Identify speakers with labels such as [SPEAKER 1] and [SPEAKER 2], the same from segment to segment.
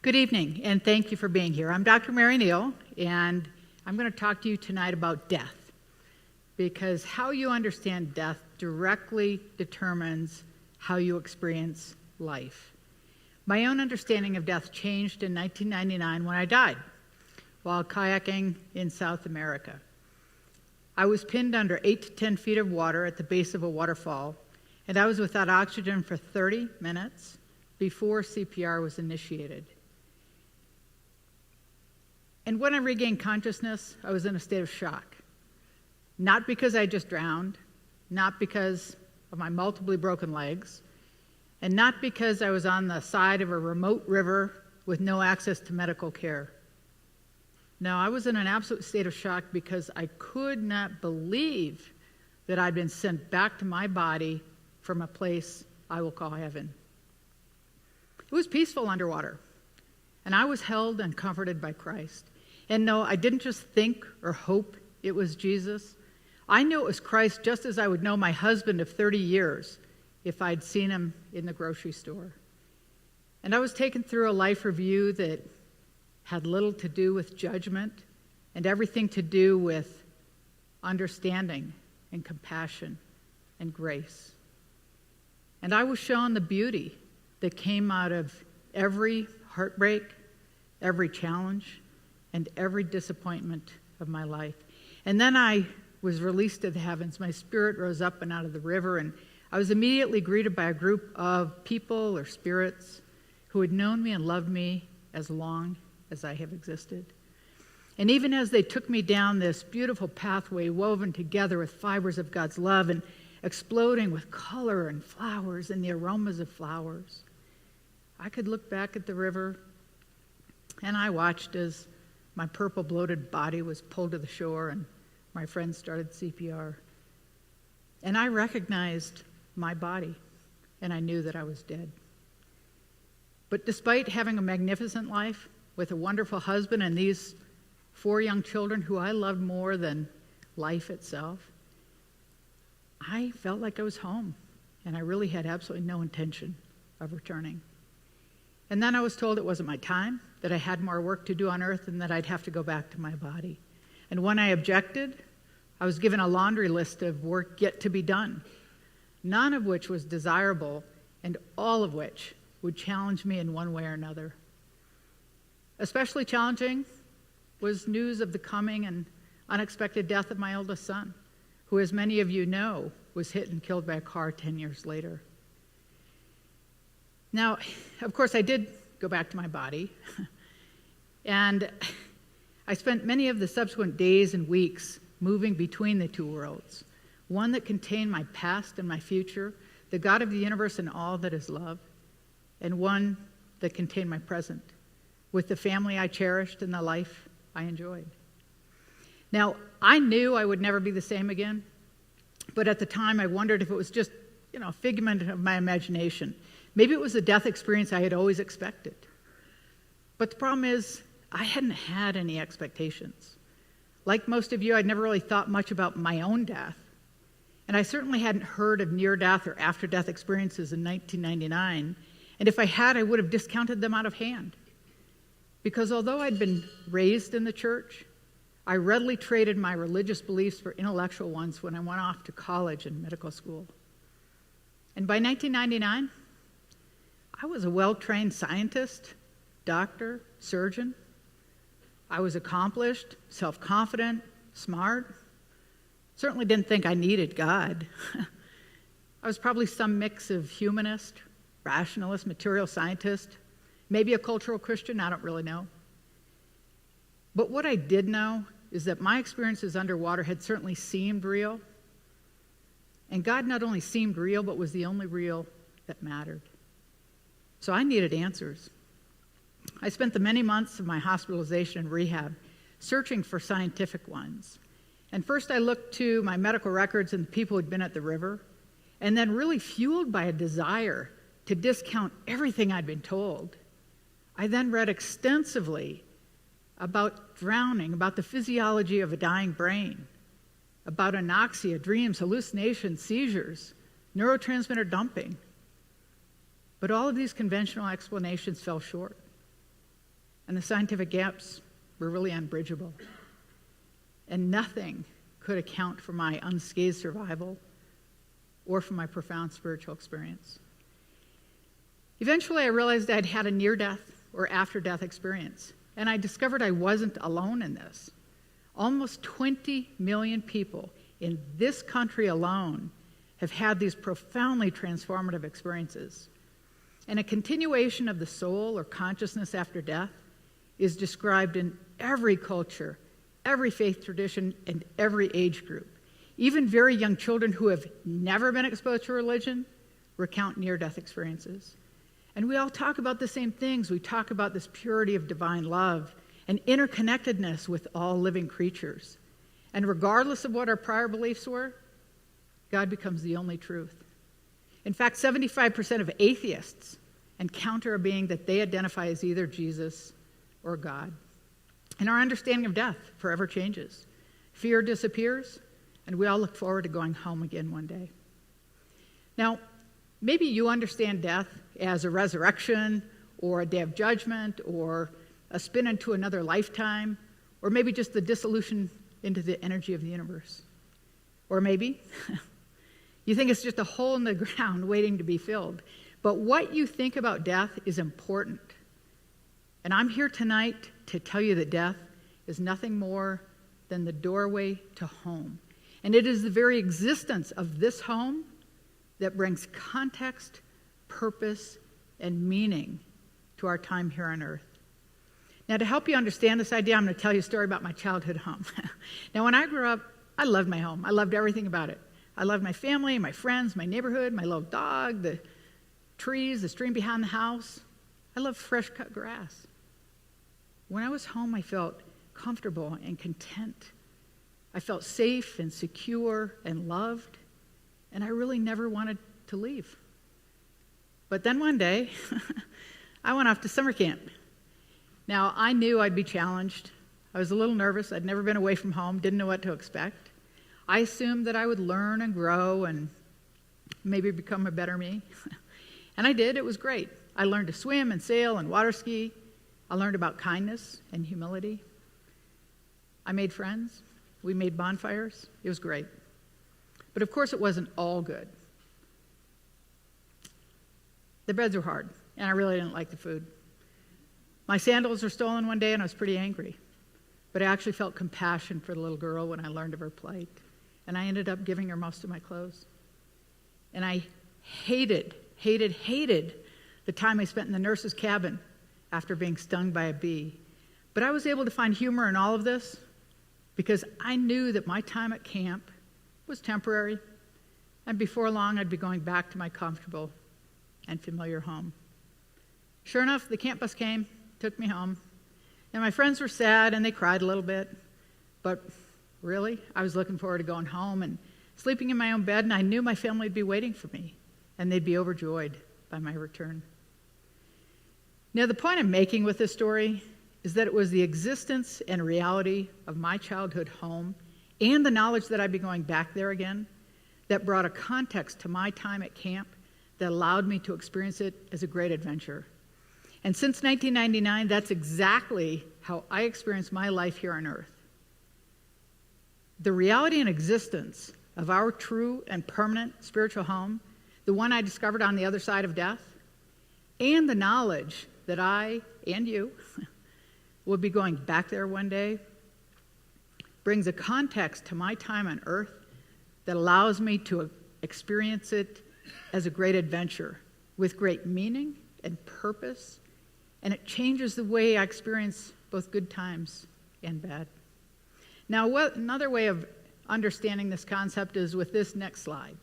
[SPEAKER 1] Good evening, and thank you for being here. I'm Dr. Mary Neal, and I'm going to talk to you tonight about death, because how you understand death directly determines how you experience life. My own understanding of death changed in 1999 when I died while kayaking in South America. I was pinned under 8 to 10 feet of water at the base of a waterfall, and I was without oxygen for 30 minutes before CPR was initiated. And when I regained consciousness, I was in a state of shock. Not because I just drowned, not because of my multiply broken legs, and not because I was on the side of a remote river with no access to medical care. No, I was in an absolute state of shock because I could not believe that I'd been sent back to my body from a place I will call heaven. It was peaceful underwater, and I was held and comforted by Christ. And no, I didn't just think or hope it was Jesus. I knew it was Christ just as I would know my husband of 30 years if I'd seen him in the grocery store. And I was taken through a life review that had little to do with judgment and everything to do with understanding and compassion and grace. And I was shown the beauty that came out of every heartbreak, every challenge, and every disappointment of my life. And then I was released to the heavens. My spirit rose up and out of the river, and I was immediately greeted by a group of people or spirits who had known me and loved me as long as I have existed. And even as they took me down this beautiful pathway woven together with fibers of God's love and exploding with color and flowers and the aromas of flowers, I could look back at the river, and I watched as my purple bloated body was pulled to the shore and my friends started CPR. And I recognized my body, and I knew that I was dead. But despite having a magnificent life with a wonderful husband and these 4 young children who I loved more than life itself, I felt like I was home, and I really had absolutely no intention of returning. And then I was told it wasn't my time, that I had more work to do on earth, and that I'd have to go back to my body. And when I objected, I was given a laundry list of work yet to be done, none of which was desirable, and all of which would challenge me in one way or another. Especially challenging was news of the coming and unexpected death of my oldest son, who, as many of you know, was hit and killed by a car 10 years later. Now, of course, I did go back to my body, and I spent many of the subsequent days and weeks moving between the two worlds, one that contained my past and my future, the God of the universe and all that is love, and one that contained my present, with the family I cherished and the life I enjoyed. Now, I knew I would never be the same again, but at the time I wondered if it was just, a figment of my imagination. Maybe it was the death experience I had always expected. But the problem is, I hadn't had any expectations. Like most of you, I'd never really thought much about my own death. And I certainly hadn't heard of near-death or after-death experiences in 1999. And if I had, I would have discounted them out of hand. Because although I'd been raised in the church, I readily traded my religious beliefs for intellectual ones when I went off to college and medical school. And by 1999, I was a well-trained scientist, doctor, surgeon. I was accomplished, self-confident, smart. Certainly didn't think I needed God. I was probably some mix of humanist, rationalist, material scientist, maybe a cultural Christian, I don't really know. But what I did know is that my experiences underwater had certainly seemed real. And God not only seemed real, but was the only real that mattered. So I needed answers. I spent the many months of my hospitalization and rehab searching for scientific ones. And first I looked to my medical records and the people who'd been at the river, and then really fueled by a desire to discount everything I'd been told, I then read extensively about drowning, about the physiology of a dying brain, about anoxia, dreams, hallucinations, seizures, neurotransmitter dumping. But all of these conventional explanations fell short. and the scientific gaps were really unbridgeable. And nothing could account for my unscathed survival or for my profound spiritual experience. Eventually, I realized I'd had a near-death or after-death experience, and I discovered I wasn't alone in this. Almost 20 million people in this country alone have had these profoundly transformative experiences. And a continuation of the soul or consciousness after death is described in every culture, every faith tradition, and every age group. Even very young children who have never been exposed to religion recount near-death experiences. And we all talk about the same things. We talk about this purity of divine love and interconnectedness with all living creatures. And regardless of what our prior beliefs were, God becomes the only truth. In fact, 75% of atheists encounter a being that they identify as either Jesus or God. And our understanding of death forever changes. Fear disappears, and we all look forward to going home again one day. Now, maybe you understand death as a resurrection or a day of judgment or a spin into another lifetime, or maybe just the dissolution into the energy of the universe. Or maybe you think it's just a hole in the ground waiting to be filled. But what you think about death is important. And I'm here tonight to tell you that death is nothing more than the doorway to home. And it is the very existence of this home that brings context, purpose, and meaning to our time here on earth. Now, to help you understand this idea, I'm going to tell you a story about my childhood home. Now, when I grew up, I loved my home. I loved everything about it. I loved my family, my friends, my neighborhood, my little dog, the trees, the stream behind the house. I loved fresh-cut grass. When I was home, I felt comfortable and content. I felt safe and secure and loved, and I really never wanted to leave. But then one day, I went off to summer camp. Now, I knew I'd be challenged. I was a little nervous. I'd never been away from home, didn't know what to expect. I assumed that I would learn and grow and maybe become a better me. And I did. It was great. I learned to swim and sail and water ski. I learned about kindness and humility. I made friends. We made bonfires. It was great. But of course, it wasn't all good. The beds were hard, and I really didn't like the food. My sandals were stolen one day, and I was pretty angry. But I actually felt compassion for the little girl when I learned of her plight. And I ended up giving her most of my clothes. And I hated the time I spent in the nurse's cabin after being stung by a bee. But I was able to find humor in all of this because I knew that my time at camp was temporary. And before long, I'd be going back to my comfortable and familiar home. Sure enough, the camp bus came, took me home. And my friends were sad and they cried a little bit. But really, I was looking forward to going home and sleeping in my own bed, and I knew my family would be waiting for me, and they'd be overjoyed by my return. Now, the point I'm making with this story is that it was the existence and reality of my childhood home and the knowledge that I'd be going back there again that brought a context to my time at camp that allowed me to experience it as a great adventure. And since 1999, that's exactly how I experienced my life here on earth. The reality and existence of our true and permanent spiritual home, the one I discovered on the other side of death, and the knowledge that I and you will be going back there one day, brings a context to my time on earth that allows me to experience it as a great adventure with great meaning and purpose, and it changes the way I experience both good times and bad. Now, another way of understanding this concept is with this next slide.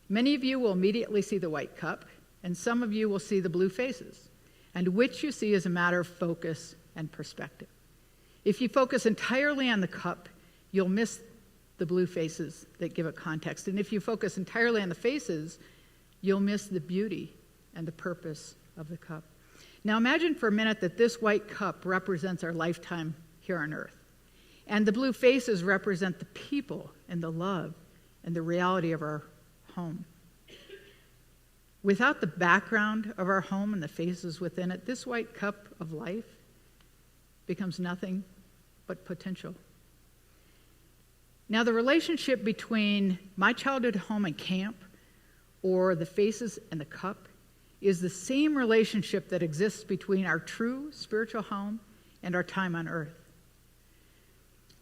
[SPEAKER 1] Many of you will immediately see the white cup, and some of you will see the blue faces, and which you see is a matter of focus and perspective. If you focus entirely on the cup, you'll miss the blue faces that give it context. And if you focus entirely on the faces, you'll miss the beauty and the purpose of the cup. Now imagine for a minute that this white cup represents our lifetime here on earth. And the blue faces represent the people and the love and the reality of our home. Without the background of our home and the faces within it, this white cup of life becomes nothing but potential. Now, the relationship between my childhood home and camp, or the faces and the cup, is the same relationship that exists between our true spiritual home and our time on earth.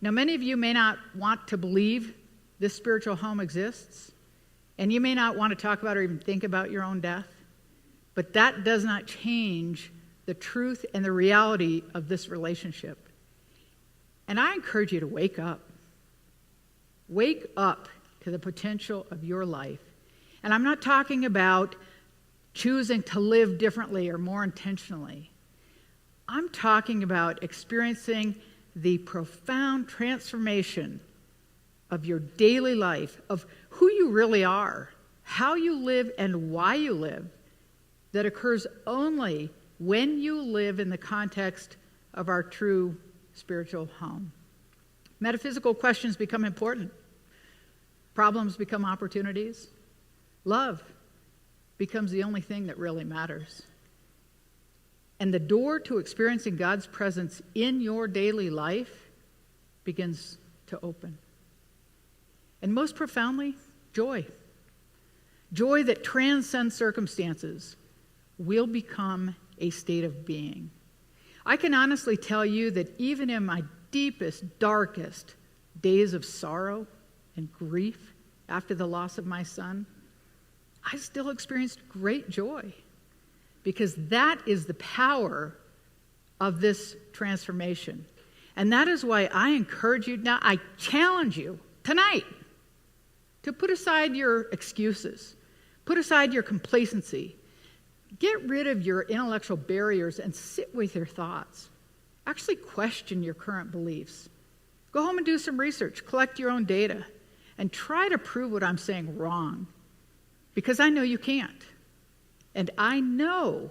[SPEAKER 1] Now, many of you may not want to believe this spiritual home exists, and you may not want to talk about or even think about your own death, but that does not change the truth and the reality of this relationship. And I encourage you to wake up. Wake up to the potential of your life. And I'm not talking about choosing to live differently or more intentionally. I'm talking about experiencing the profound transformation of your daily life, of who you really are, how you live and why you live, that occurs only when you live in the context of our true spiritual home. Metaphysical questions become important. Problems become opportunities. Love becomes the only thing that really matters. And the door to experiencing God's presence in your daily life begins to open. And most profoundly, joy. Joy that transcends circumstances will become a state of being. I can honestly tell you that even in my deepest, darkest days of sorrow and grief after the loss of my son, I still experienced great joy, because that is the power of this transformation. And that is why I encourage you, now I challenge you tonight to put aside your excuses, put aside your complacency, get rid of your intellectual barriers and sit with your thoughts. Actually question your current beliefs. Go home and do some research, collect your own data, and try to prove what I'm saying wrong, because I know you can't. And I know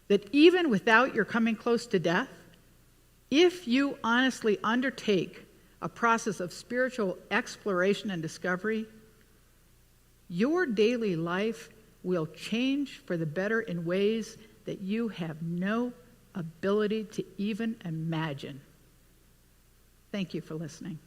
[SPEAKER 1] that even without your coming close to death, if you honestly undertake a process of spiritual exploration and discovery, your daily life will change for the better in ways that you have no ability to even imagine. Thank you for listening.